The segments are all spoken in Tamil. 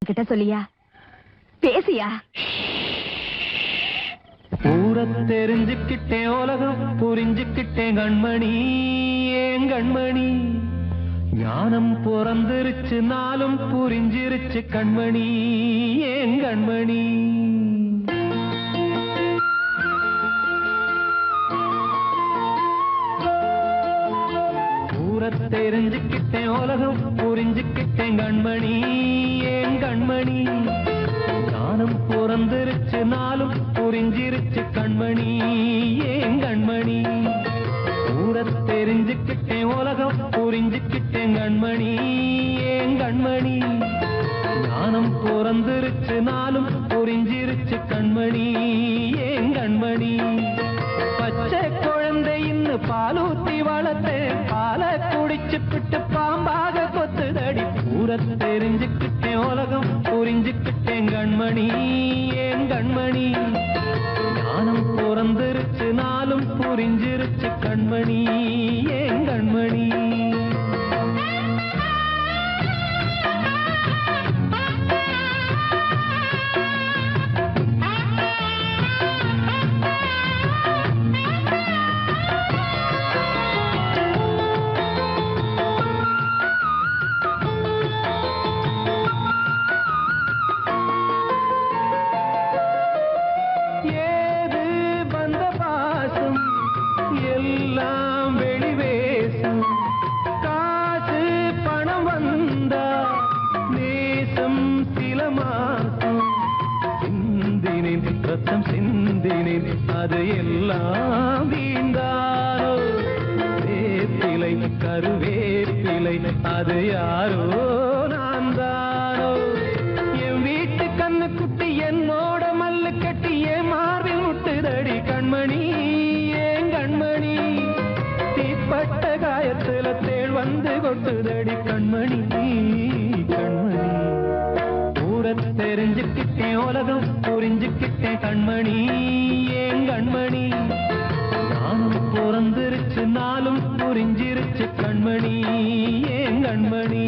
கிட்ட சொல்லியா பேசியா? ஊரை தெரிஞ்சுக்கிட்டேன், உலகம் புரிஞ்சுக்கிட்டேன் கண்மணி, ஏன் கண்மணி. ஞானம் பிறந்திருச்சு, நாளும் புரிஞ்சிருச்சு கண்மணி, ஏன் கண்மணி. ஊரை தெரிஞ்சுக்கிட்டேன், உலகம் புரிஞ்சுக்கிட்டேன் கண்மணி, ஏன் கண்மணி. ஞானம் பிறந்திருச்சு, நாளும் புரிஞ்சிருச்சு கண்மணி, ஏன் கண்மணி. ஊரை தெரிஞ்சுக்கிட்டேன், உலகம் புரிஞ்சுக்கிட்டேன் கண்மணி, ஏன் கண்மணி. ஞானம் பிறந்திருச்சு, நாளும் புரிஞ்சிருச்சு கண்மணி, ஏன் கண்மணி. பச்சை குழந்தை இன்னும் பாலூத்தி வளர்த்தேன், பாலை குடிச்சுப்பிட்டு பாம்பாக கொத்துதடி. ஊரை தெரிஞ்சுக்கிட்டேன், உலகம் புரிஞ்சுக்கிட்டேன் கண்மணி, ஏன் கண்மணி. ஞானம் பிறந்திருச்சு, நாளும் புரிஞ்சிருச்சு கண்மணி, ஏன் கண்மணி. ரத்தம் சிந்தினேன், அது எல்லாம் வீண்டாரோ. வேப்பிலை கருவேப்பிலை, அது யாரோ நான் தானோ. என் வீட்டு கண்ணு குட்டி என்னோட மல்லு கட்டி என் மார்பில் முட்டுதடி கண்மணி, ஏன் கண்மணி. தீப்பட்ட காயத்துல தேள் வந்து கொட்டுதடி கண்மணி, கண்மணி. ஊரை தெரிஞ்சுக்கிட்டேன், உலகம் புரிஞ்சுக்கிட்டேன் கண்மணி, ஏன் கண்மணி. ஞானம் பிறந்திருச்சு, நாளும் புரிஞ்சிருச்சு கண்மணி, ஏன் கண்மணி.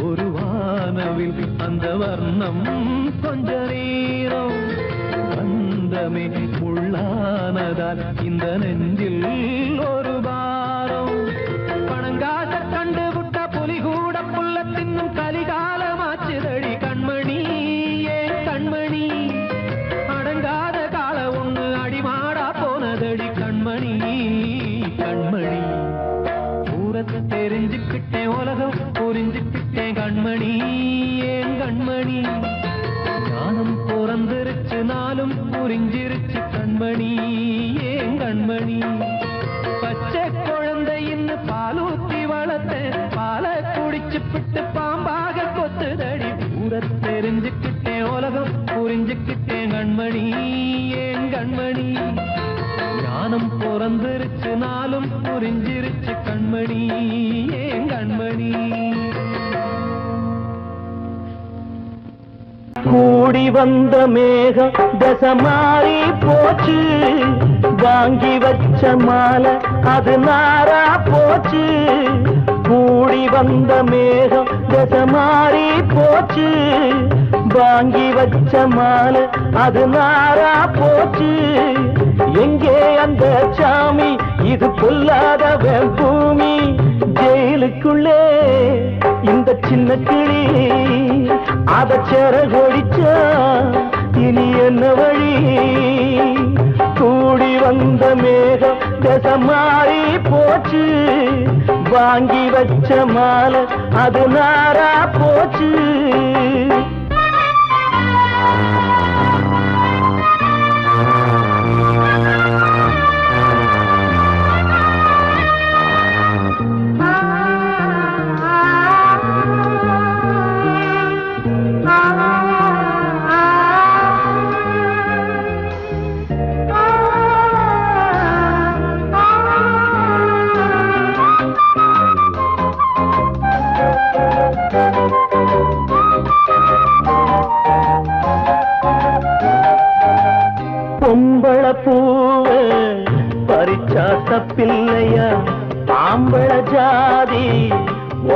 ஒரு வானவில் அந்த வர்ணம் கொஞ்ச நேரம் வந்தமே உள்ளானதால் இந்த நெஞ்சில் ஒரு பாரம். பணங்காச கண்டு விட்ட புலி கூட புல்ல தின்னும் கலிகாலமாச்சுதடி கண்மணி, ஏன் கண்மணி. அடங்காத கால ஒண்ணு அடிமாடா போனதடி கண்மணி, கண்மணி. ஊரத்தை தெரிஞ்சுக்கிட்டேன், உலகம் புரிஞ்சுக்கிட்டேன் கண்மணி, ஏன் கண்மணி. ஞானம் பிறந்திருச்சு, நாளும் புரிஞ்சிருச்சு கண்மணி, ஏன் கண்மணி. பச்சை குழந்தை இன்னும் பாலூத்தி வளர்த்தேன், பாலை குடிச்சுப்பிட்டு பாம்பாக கொத்துதடி. ஊரை தெரிஞ்சுக்கிட்டேன், உலகம் புரிஞ்சுக்கிட்டேன் கண்மணி, ஏன் கண்மணி. ஞானம் பிறந்திருச்சு, நாளும் புரிஞ்சிருச்சு கண்மணி, ஏன் கண்மணி. கூடி வந்த மேகம் தசமாறி போச்சு, வாங்கி வச்ச மாலை அது நாரா போச்சு. கூடி வந்த மேகம் தசமாறி போச்சு, வாங்கி வச்ச மாலை அது நாரா போச்சு. எங்கே அந்த சாமி, இது பொல்லாதவன் பூமி. ஜெயிலுக்குள்ளே இந்த சின்ன கிளி அத செரகொடிச்சா இனி என்ன வழி. கூடி வந்த மேகம் தசை மாறி போச்சு, வாங்கி வச்ச மாலை அது நாரா போச்சு. தப்பில்லையா ஆம்பள ஜாதி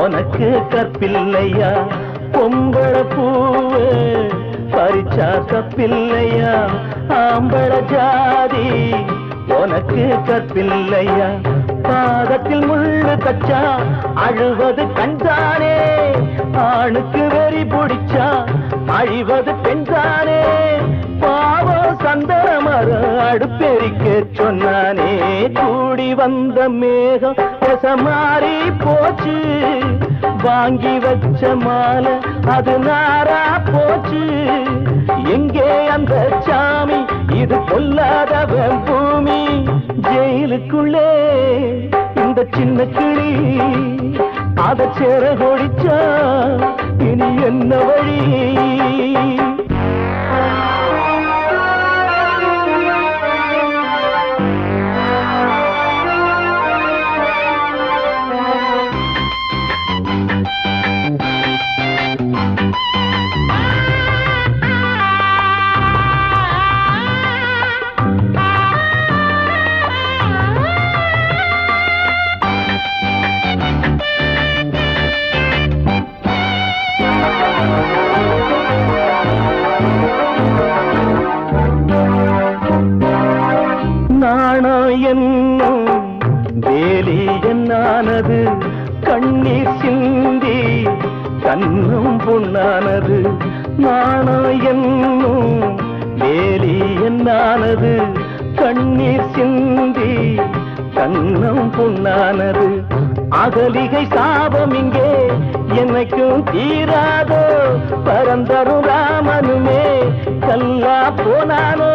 உனக்கு கற்பில்லையா பொம்பள பூவு பறிச்சா தப்பில்லையா ஆம்பள ஜாதி உனக்கு கற்பில்லையா பாதத்தில் முள்ளு தச்சா அழுவது கண்தானே ஆணுக்கு வெறி பிடிச்சா அழிவது பெண்தானே பாவம் சந்தன மரம் அடுப்பெரிக்க சொன்னானே கூடி வந்த மேகம் மாறி போச்சு வாங்கி வச்ச மாலை அது நாரா போச்சு எங்கே அந்த சாமி இது கொல்லாதவன் பூமி ஜெயிலுக்குள்ளே இந்த சின்ன கிளி அத சேர கொடிச்சா இனி என்ன வழி என்னானது கண்ணீர் சிந்தி கண்ணும் பொன்னானது நாணம் என்னும் வேலி என்னானது கண்ணீர் சிந்தி கண்ணும் பொன்னானது அகலிகை சாபம் இங்கே என்னைக்கும் தீராதோ பரந்தரும் ராமனுமே கல்லா போனானோ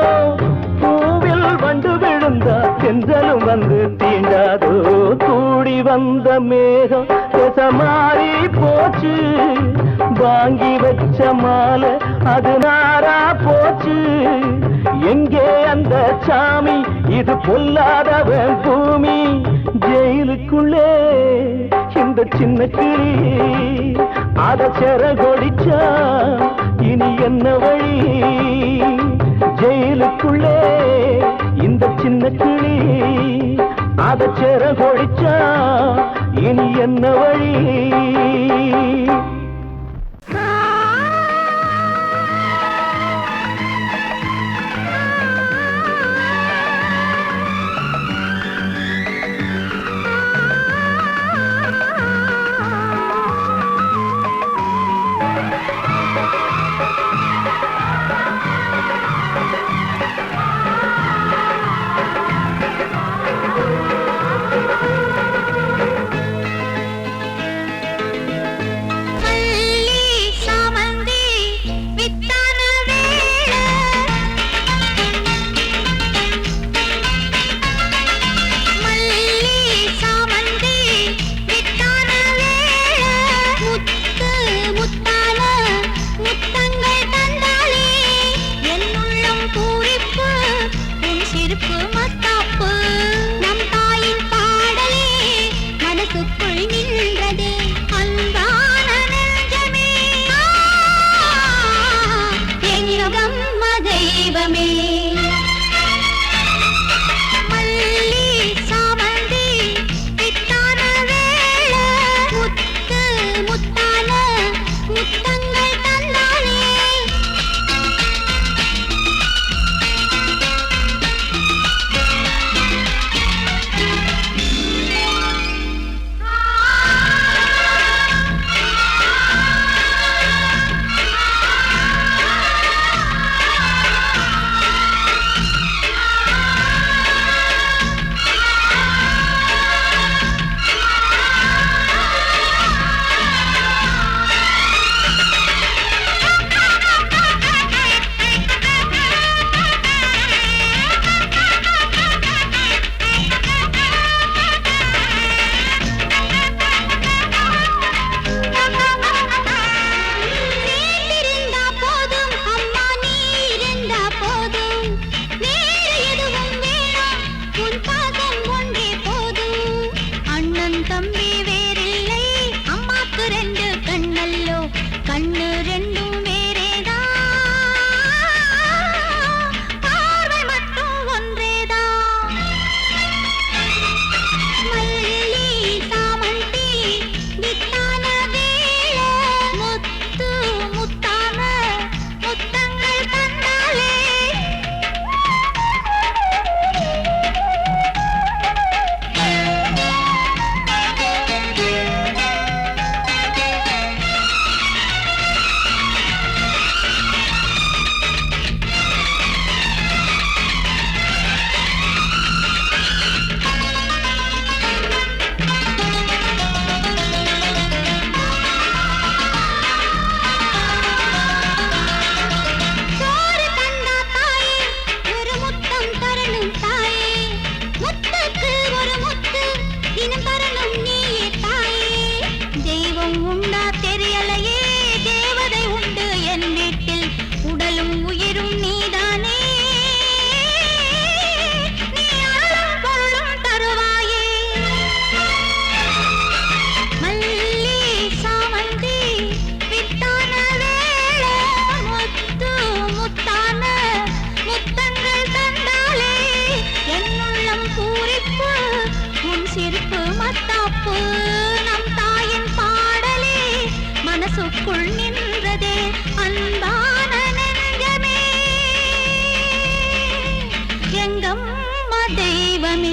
பூவில் வண்டு விழுந்தா சென்றலும் வந்து தீண்டாதோ கூடி வந்த மேகம் மாறி போச்சு வாங்கி வச்ச மாலை அது நாரா போச்சு எங்கே அந்த சாமி இது பொல்லாதவன் பூமி ஜெயிலுக்குள்ளே இந்த சின்ன கிளி அத செர கொடிச்சா இனி என்ன வழி ஜெயிலுக்குள்ளே இந்த சின்ன கிளி அத செர கொடிச்சா இனி என்ன வழி தெய்வமே.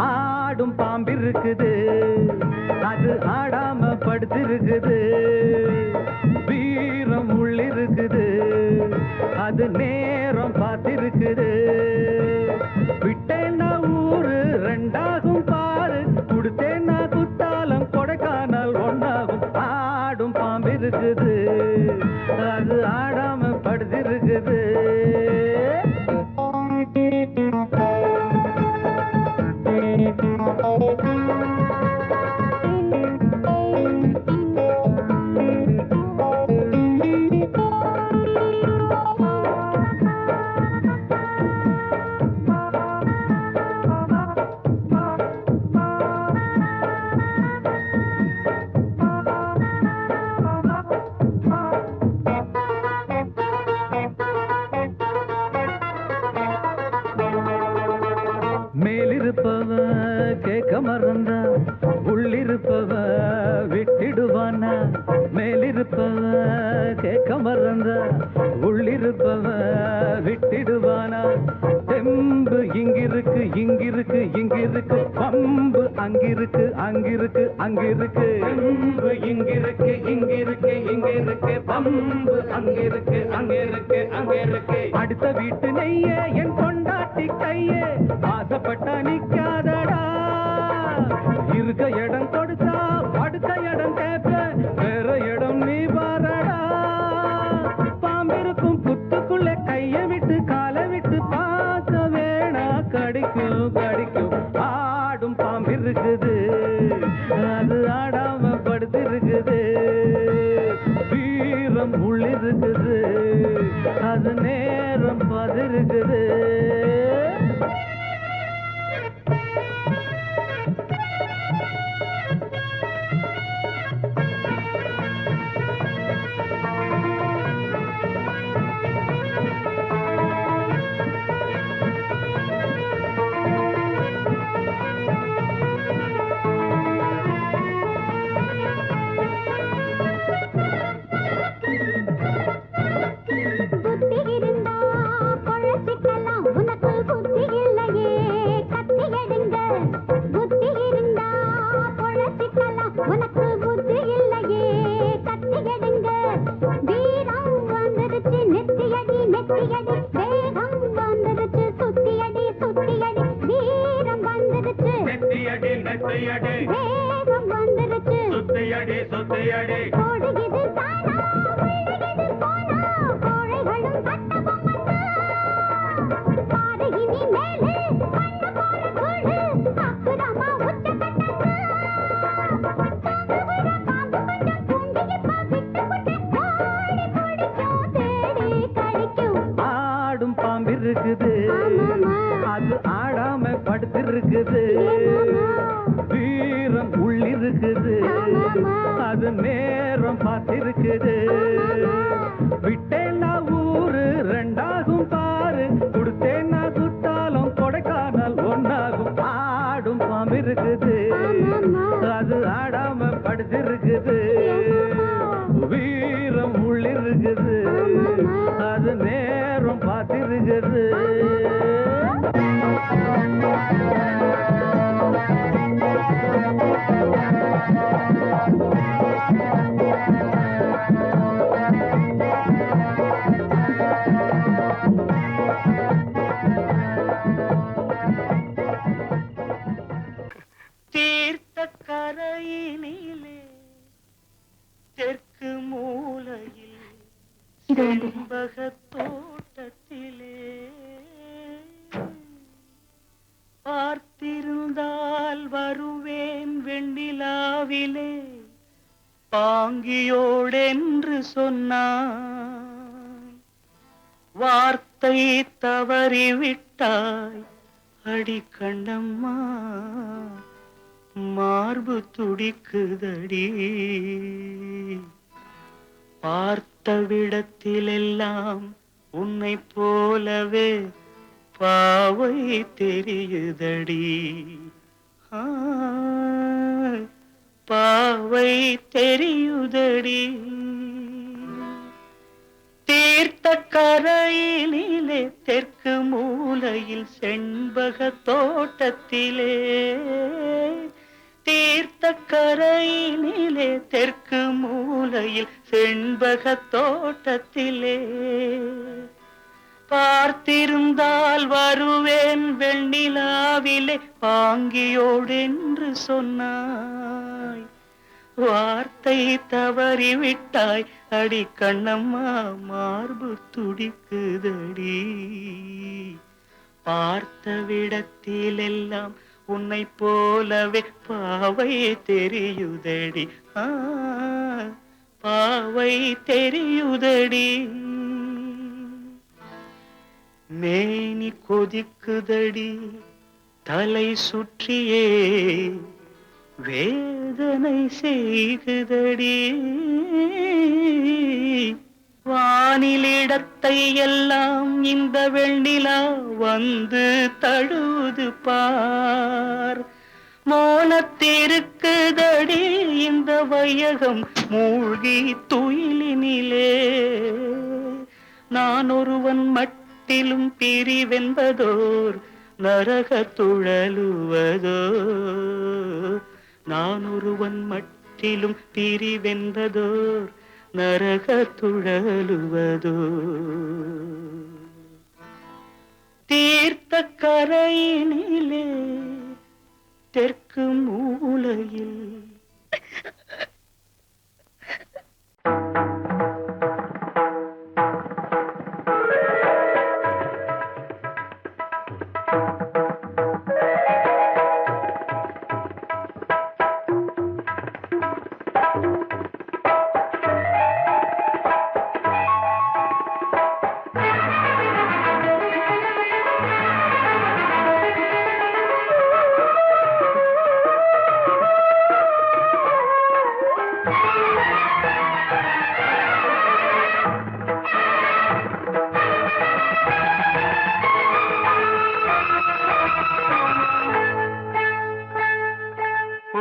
ஆடும் பாம்பிருக்குது, அது ஆடாம படுத்திருக்குது. வீரம் உள்ளிருக்குது, அது நேரம் பார்த்திருக்குது. விட்டேன்னா ஊரு ரெண்டாகும் பாரு, கொடுத்தேன்னா குத்தாலம் கொடைக்கானல் ஒன்னாகும். ஆடும் பாம்பிருக்குது, அது ஆடாம படுத்திருக்குது. மேலிருப்பவ கேட்க மறந்தா உள்ளிருப்பவ விட்டிடுவானா. மேலிருப்பவ கேட்க மறந்தா உள்ளிருப்பவ விட்டிடுவானா. தெம்பு இங்கிருக்கு இங்கிருக்கு இங்கிருக்கு, பம்பு அங்கிருக்கு அங்கிருக்கு அங்கிருக்கு. தெம்பு இங்கிருக்கு இங்கிருக்கு இங்கிருக்கு, பம்பு அங்கிருக்கு அங்கிருக்கு அங்கிருக்கு. அடுத்த வீட்டு நெய்யே என் கொண்டாட்டி கையே, ஆசைப்பட்டா நிக்காதடா. இருக்க இடம் கொடுத்தா படுக்க இடம் கேட்ப, வேற இடம் நீ பாரடா. பாம்பிருக்கும் புத்துக்குள்ள கைய விட்டு காலை விட்டு பார்க்க வேணா, கடிக்கும் கடிக்கும். ஆடும் பாம்பிருக்குது, அது ஆடாம படுத்திருக்குது. வீரம் உள்ளிருக்குது, அது நேரம் பதிருக்குது. ஆடும் பாம்பிருக்குது, அது ஆடாம படுத்திருக்குது. வீரம் உள்ளிருக்குது, அது நேரம் பார்த்திருக்குது. விட்டேன்னா ஊரு ரெண்டாகும் பாரு, கொடுத்தேன்னா குத்தாலம் கொடைக்கானல் ஒன்னாகும். ஆடும் பாம்பிருக்குது, அது ஆடாம படுத்திருக்குது. வீரம் உள்ளிருக்குது, அது நேரம் பார்த்திருக்குது. தீர்த்த கரையினிலே தெற்கு மூலையில் செண்பகத் தோட்டத்திலே பார்த்திருந்தால் வருவேன் வெண்ணிலாவிலே, பாங்கியோடென்று சொன்னாய். வார்த்தை தவறிவிட்டாய் அடி கண்ணம்மா, மார்பு துடிக்குதடி. பார்த்த விடத்திலெல்லாம் உன்னை போலவே பாவை தெரியுதடி. ஆ, பாவை தெரியுதடி தீர்த்த கரையினிலே தெற்கு மூலையில் செண்பக தோட்டத்திலே தீர்த்த கரையினிலே தெற்கு மூலையில் செண்பக தோட்டத்திலே பார்த்திருந்தால் வருவேன் வெண்ணிலாவிலே பாங்கியோடென்று சொன்னாய் வார்த்தை தவறிவிட்டாய் அடி கண்ணம்மா மார்பு துடிக்குதடி பார்த்த விடத்திலெல்லாம் உன்னை போலவே பாவை தெரியுதடி பாவை தெரியுதடி மேனி கொதிக்குதடி தலை சுற்றியே வேதனை செய்குதடி வானிலிடத்தை எல்லாம் இந்த வெண்ணிலா வந்து தழுவுது பார் மோனத்திருக்குதடி இந்த வையகம் மூழ்கி துயிலினிலே நான் ஒருவன் மட்டிலும் பிரிவென்பதோர் நரக துழலுவதோ நான் ஒருவன் மட்டிலும் பிரிவென்பதோர் நரக துழலுவதோ தீர்த்த கரையினிலே தெற்கு மூலையில்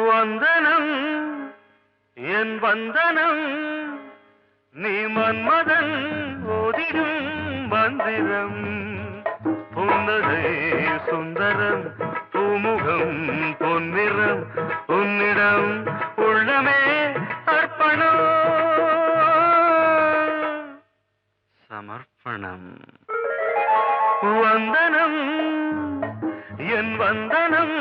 வந்தனம் என் வந்தனம் நீ மன்மதன் ஓதிடும் மந்திரம் புன்னகை சுந்தரம் பூமுகம் பொன்னிறம் உன்னிடம் உள்ளமே அர்ப்பணம் சமர்ப்பணம் வந்தனம் என் வந்தனம்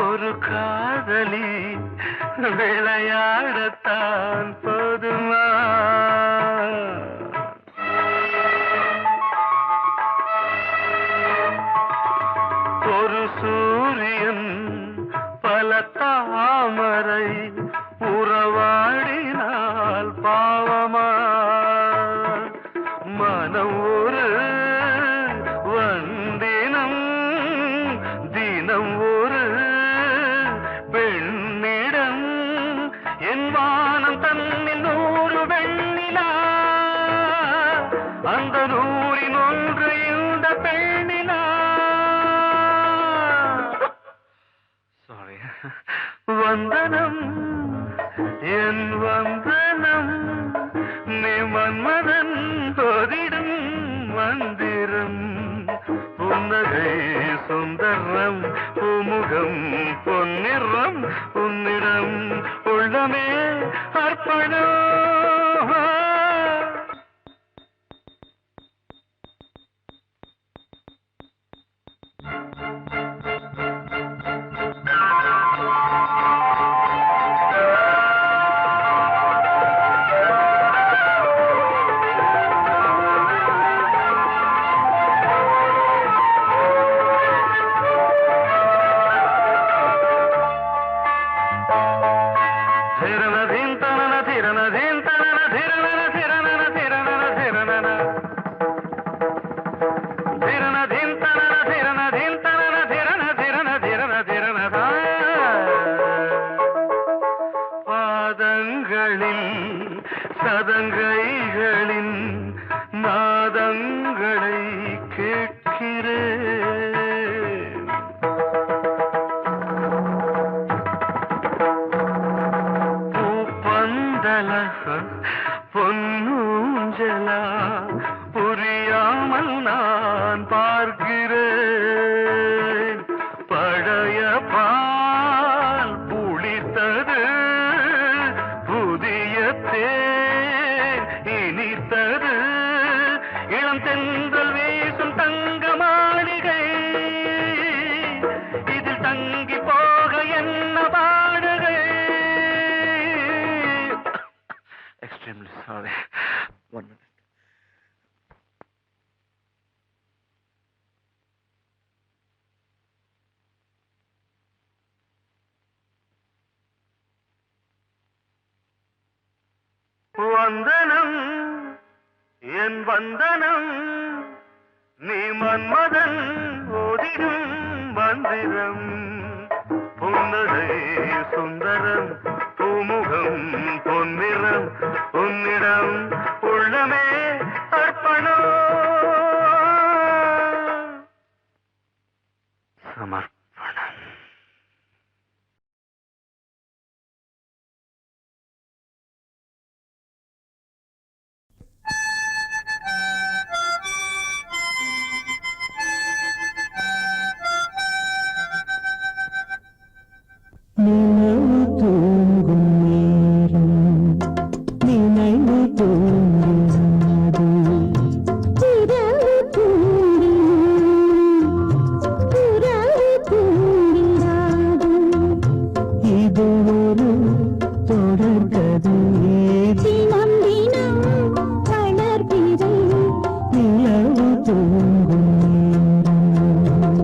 ஒரு காதலி விளையாடத்தான் போதுமா ஒரு சூரியன் பல தாமரை உறவாடினால் பாவமா மனம் ஒரு வந்தினம் தினம் ஒரு பெண்ணிடம் என் வானம் தன்னில் 100 வெண்ணிலா அந்த 100ன் ஒன்று இந்த பெண்ணிலா சாரி வந்தனம் என் வந்தனம் நீ மன்மதன் தோதிடும் மந்திரம் புன்னகை சுந்தரம் பூமுகம் பொன்னிறம் உன்னிடம் உள்ளமே அர்ப்பணம் திரணதின் தனன திரணதின் தனன திரணன திரணன திரணன திரணன திரணதின் தனன திரணதின் தனன திரண திரண திரண திரணதா பாதங்களின் சதங்கைகளின் நாதங்களை கேட்கிறேன் பூப்பந்தல பொன்னூஞ்சலா புரியாமல் நான் பார்க்கிறேன் பழைய பால் புளித்தது புதிய தேன் இனித்தது இளம் தென்றல் வீசும் தங்க மாளிகை இதில் தங்கி போக என்ன பாடுகை எக்ஸ்ட்ரீம்லி சாரி ஒன் மினிட் வந்தனம் என் வந்தனம் நீ மன்மதன் ஓதிடும் மந்திரம் புன்னகை சுந்தரம் பூமுகம் பொன்னிறம் உன்னிடம் உள்ளமே அர்ப்பணம் சமர்ப்பணம் நினைவு தூங்கும் நேரம் நினைவு தூங்காது இரவு தூங்கி புறவு தூங்கிடாது இது ஒரு தொடர்கதை தினம் தினம் வளர்பிறை நிலவு தூங்கும் நேரம்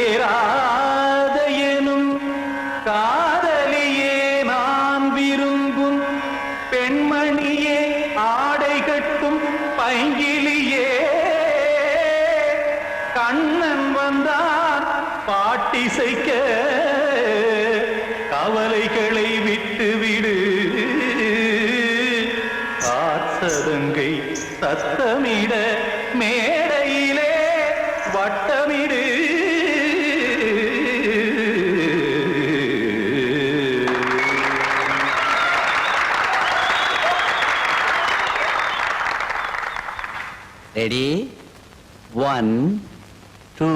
கண்மணியேராத எனும் காதலியே நான் விரும்பும் பெண்மணியே ஆடை கட்டும் பைங்கிலியே கண்ணன் வந்தான் பாட்டிசைக்க கவலைகளை விட்டுவிடு காசதங்கை சத்தமிட மேடையிலே வட்டமிடு ரெடி 1 2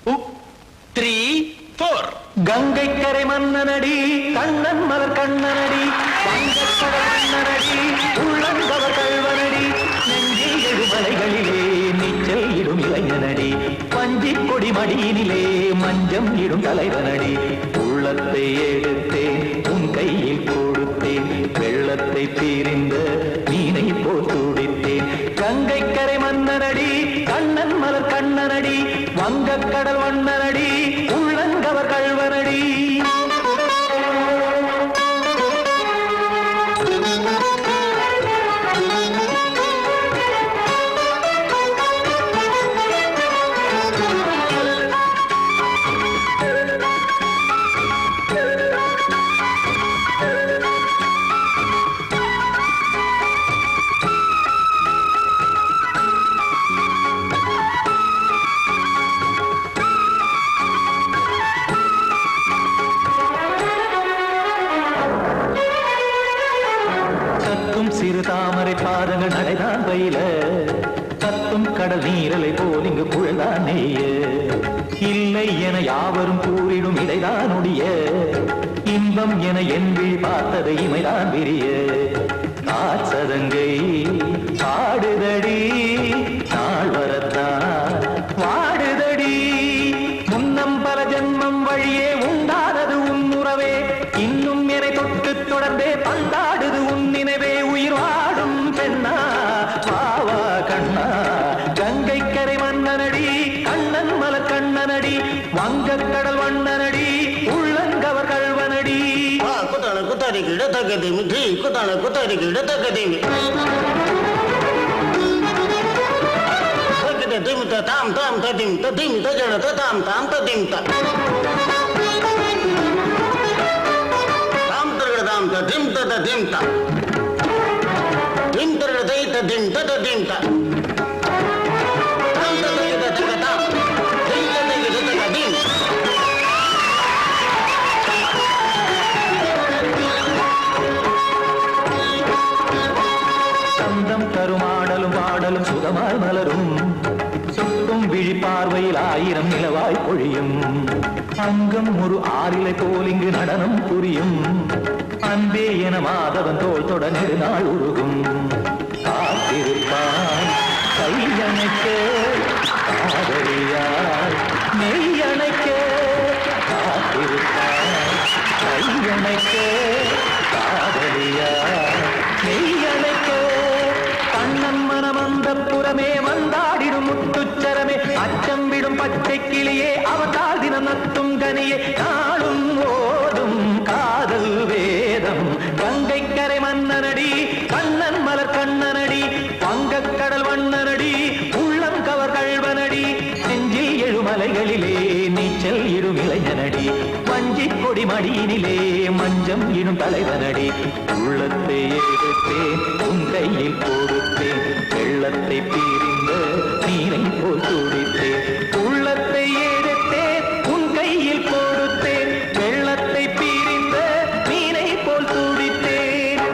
3 4 கங்கை கரை மன்னனடி கண்ணன் மலர் கண்ணனடி வங்கக்கடல் மன்னனடி உள்ளங்கவர் கல்வனடி நெஞ்சில் எழுமலைகளிலே நீச்சல் இடும் இளைஞனடி பஞ்சிக் கொடி மடியினிலே மஞ்சம் இடும் தலைவனடி உள்ளத்தை எடுத்தேன் உன் கையில் கொடுத்தேன் வெள்ளத்தை பிரிந்த மீனை போல் துடித்தேன் கங்கை கரை மன்னனடி கண்ணன் மலர் கண்ணனடி வங்கக்கடல் வண்ணனடி உள்ளங்கவர் கல்வனடி சிறு தாமரை பாதங்கள் நடைதான் பயில கத்தும் கடல் நீரலை போல் இங்கு புழல்தான் நெய்ய இல்லை என யாவரும் கூறிடும் இடைதான் உடைய இன்பம் என என் விழி பார்த்ததை இமைதான் விரிய காசதங்கை பாடுதடி நாள் வரத்தான் வாடுதடி முன்னம் பல ஜென்மம் வழியே உண்டானது உன் உறவே இன்னும் என்னை தொட்டு தொடர்ந்தே பந்தாடுது உன் நினைவே உயிர் வாடும் பெண்ணா பாவா கண்ணா கங்கை கரை மன்னனடி கண்ணன் மலர் கண்ணனடி வங்கக்கடல் வண்ணனடி உள்ளங்கவர் கல்வனடி குத்தான குத்தாரி கிட தகதிமி டி குத்தான குத்தாரி கிட தகதிமி தகத திமித தாம் தாம் ததிம் ததிம் தஜன ததாம் தாம் ததிம் த தாம் தரகட தாம் ததிம் ததிம் த திம் தரகட தை ததிம் ததிம் த தாம் தரகட தகதாம் திம் தரகட தகதிம் சந்தம் கருமாடலும் பாடலும் சுகமாய் மலரும் சொட்டும் விழி பார்வையில் ஆயிரம் நிலவாய் பொழியும் அங்கம் ஒரு ஆறிலை போல் இங்கு நடனம் புரியும் அன்பே என மாதவன் தோள் தொட நெடுநாள் உருகும் காத்திருப்பான் கையணைக்க காதலியார் மெய்யணைக்க காத்திருப்பான் கையணைக்க காதலியார் மெய்யணைக்க கண்ணன் மனமந்த புறமே வந்தாடிடும் முத்துச்சரமே அச்சம் விடும் பச்சை கிளியே அவதால் தினம் நத்தும் கனியே நாளும் ஓடும் காதல் வேதம் கங்கை கரை மன்னனடி கண்ணன் மலர் கண்ணனடி வங்கக்கடல் வண்ணனடி உள்ளம் கவர் கல்வனடி நெஞ்சில் எழுமலைகளிலே நீச்சல் இடும் இளைஞனடி வஞ்சிக் கொடி மடியினிலே மஞ்சம் இடும் தலைவனடி உள்ளத்தை எடுத்தேன் உன் கையில் கொடுத்தேன் வெள்ளத்தை பிரிந்த நீரை போல் துடித்தேன் உள்ளத்தை எடுத்தேன் உன் கையில் கொடுத்தேன் வெள்ளத்தை பிரிந்த மீனை போல் துடித்தேன்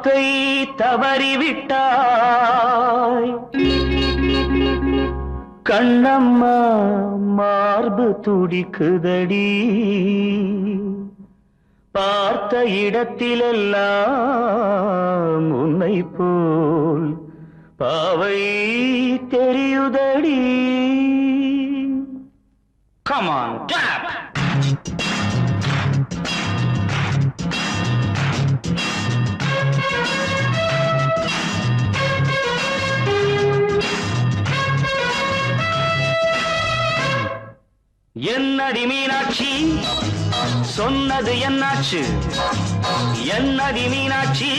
வார்த்தை தவறிவிட்டாய் கண்ணம்மா மார்பு துடிக்குதடி பார்த்த இடத்திலெல்லாம் உன்னை போல் பாவை தெரியுதடி. Come on, tap! என்னடி மீனாட்சி சொன்னது என்னாச்சு? என்னடி மீனாட்சி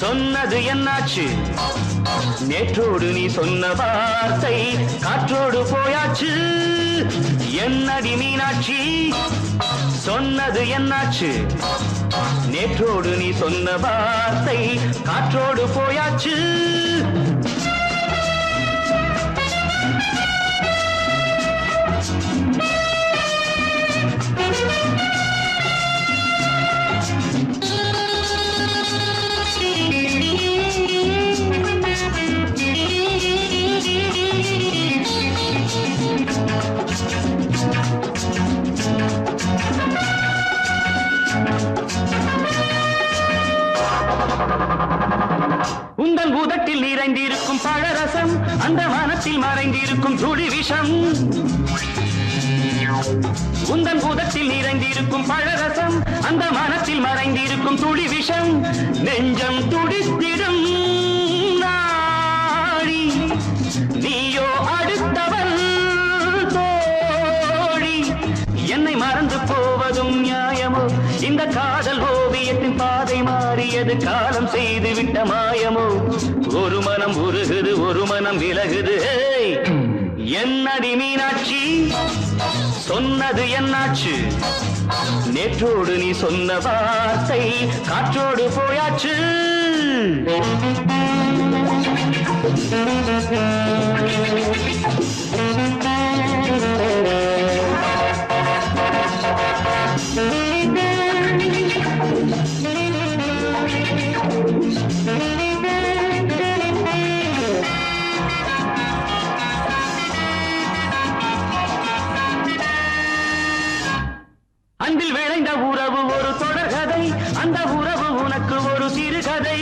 சொன்னது என்னாச்சு? நேற்றோடு நீ சொன்ன வார்த்தை காற்றோடு போயாச்சு. என்னடி மீனாட்சி சொன்னது என்னாச்சு? நேற்றோடு நீ சொன்ன வார்த்தை காற்றோடு போயாச்சு. உந்தன் பூதத்தில் நிறைந்திருக்கும் பழரசம் அந்த மனத்தில் மறைந்திருக்கும் துளி விஷம். உந்தன் பூதத்தில் நிறைந்திருக்கும் பழரசம் அந்த மனத்தில் மறைந்திருக்கும் துளி விஷம். நெஞ்சம் துடித்திடும் நாடி நீயோ அடுத்தவள் தோழி. என்னை மறந்து போவதும் நியாயமோ? இந்த காதல் ஓவியத்தின் பாதை மாறியது காலம் செய்து விட்ட மாயமோ? ஒரு மனம் உருகுது ஒரு மனம் விலகுது. என்னடி மீனாட்சி சொன்னது என்னாச்சு? நேற்றோடு நீ சொன்ன வார்த்தை காற்றோடு போயாச்சு. அன்பில் விளைந்த உறவு ஒரு தொடர்கதை, அந்த உறவு உனக்கு ஒரு சிறுகதை.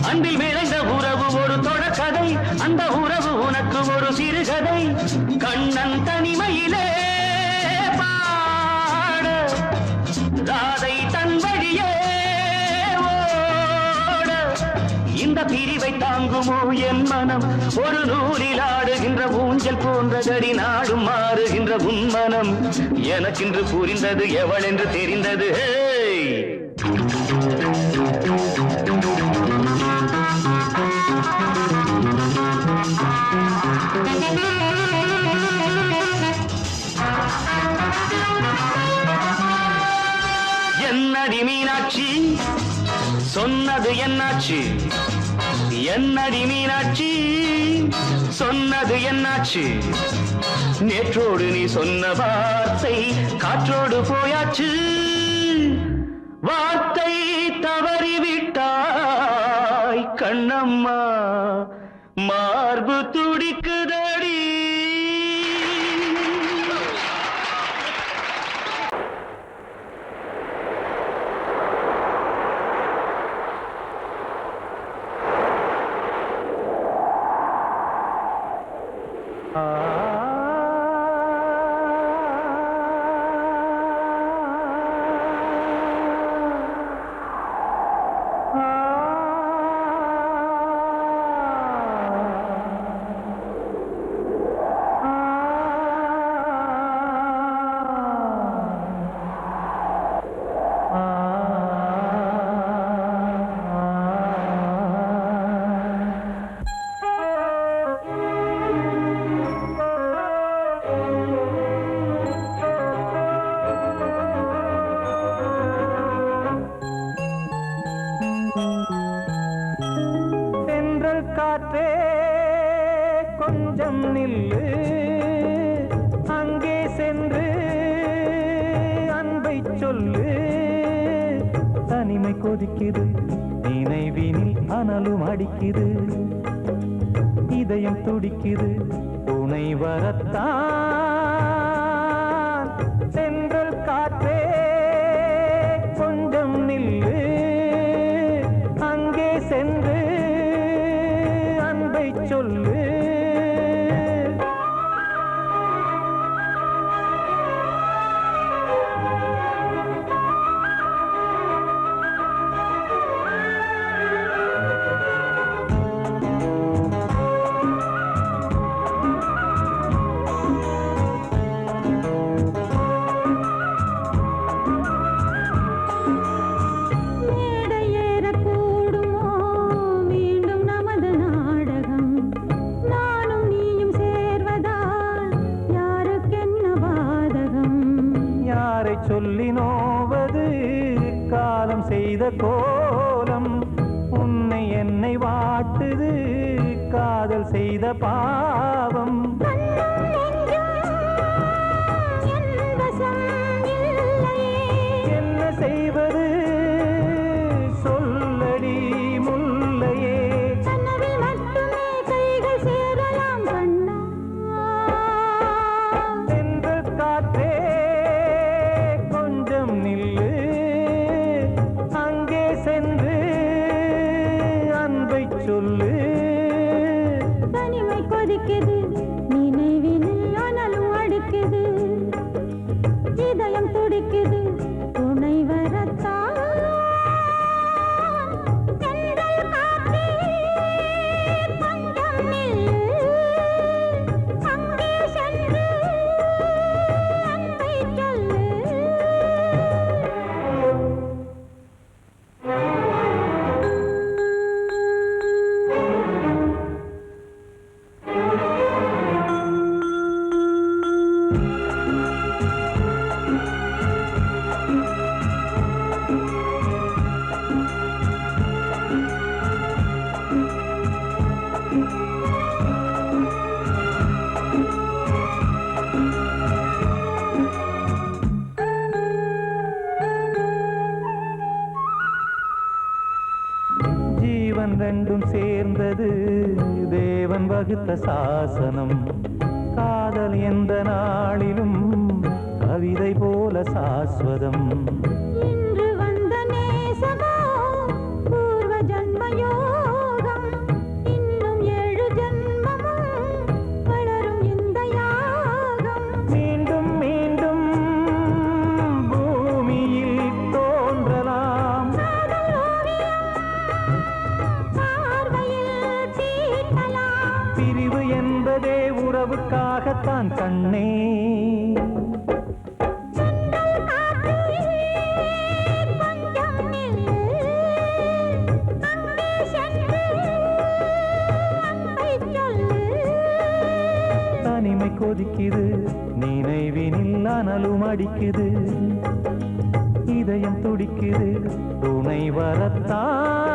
அன்பில் விளைந்த உறவு ஒரு தொடர்கதை, அந்த உறவு உனக்கு ஒரு சிறுகதை. கண்ணன் தனிமையிலே பாட ராதை தன் வழியே ஓட. இந்த பிரிவை தாங்குமோ என் மனம்? ஒரு நூலில் ஆடுகின்ற ஊஞ்சல் போன்றதடி நாடும் மாறுகின்ற உன்மனம். எனக்கென்று புரிந்தது எவள் என்று தெரிந்தது. என்னடி மீனாட்சி சொன்னது என்னாச்சு? என்னடி மீனாட்சி சொன்னது என்னாச்சு? நேற்றோடு நீ சொன்ன வார்த்தை காற்றோடு போயாச்சு. வார்த்தை தவறிவிட்டாய் கண்ணம்மா மார்பு துடிக்குதடி. காற்றே கொஞ்சம் நில்லு, அங்கே சென்று அன்பை சொல்லு. தனிமை கொதிக்குது நினைவினில் அனலும் அடிக்குது இதயம் துடிக்குது துணை வரத்தான் சென்றல் காற்றே கொஞ்சம் நில்லு அங்கே சென்று அன்பை சொல்லு சொல்லி நோவது காலம் செய்த கோலம் உன்னை என்னை வாட்டுது காதல் செய்த பாவம் என்ன செய்வது சொல்லடி முல்லையே சென்றல் காற்றே நில்லு அங்கே சென்று அன்பை சொல்லு தனிமை கொதிக்குது நினைவினில் அனலும் அடிக்குது இதயம் துடிக்குது துணை வரத்தான் சென்றல் காற்றே கொஞ்சம் நில்லு அங்கே சென்று அன்பை சொல்லு ஜீவன் ரெண்டும் சேர்ந்தது தேவன் வகுத்த சாசனம் காதல் எந்த நாளிலும் கவிதை போல சாஸ்வதம் இன்று வந்த நேசமோ பூர்வ ஜன்ம யோகம் இன்னும் 7 ஜன்மமும் வளரும் இந்த யாகம் மீண்டும் மீண்டும் பூமியில் தோன்றலாம் பார்வையில் தீட்டலாம் பிரிவு என்பதே உறவுக்காகத்தான் கண்ணே சென்றல் காற்றே கொஞ்சம் நில்லு அங்கே சென்று அன்பை சொல்லு தனிமை கொதிக்குது நினைவினில் அனலும் அடிக்குது இதயம் துடிக்குது துணை வரத்தான்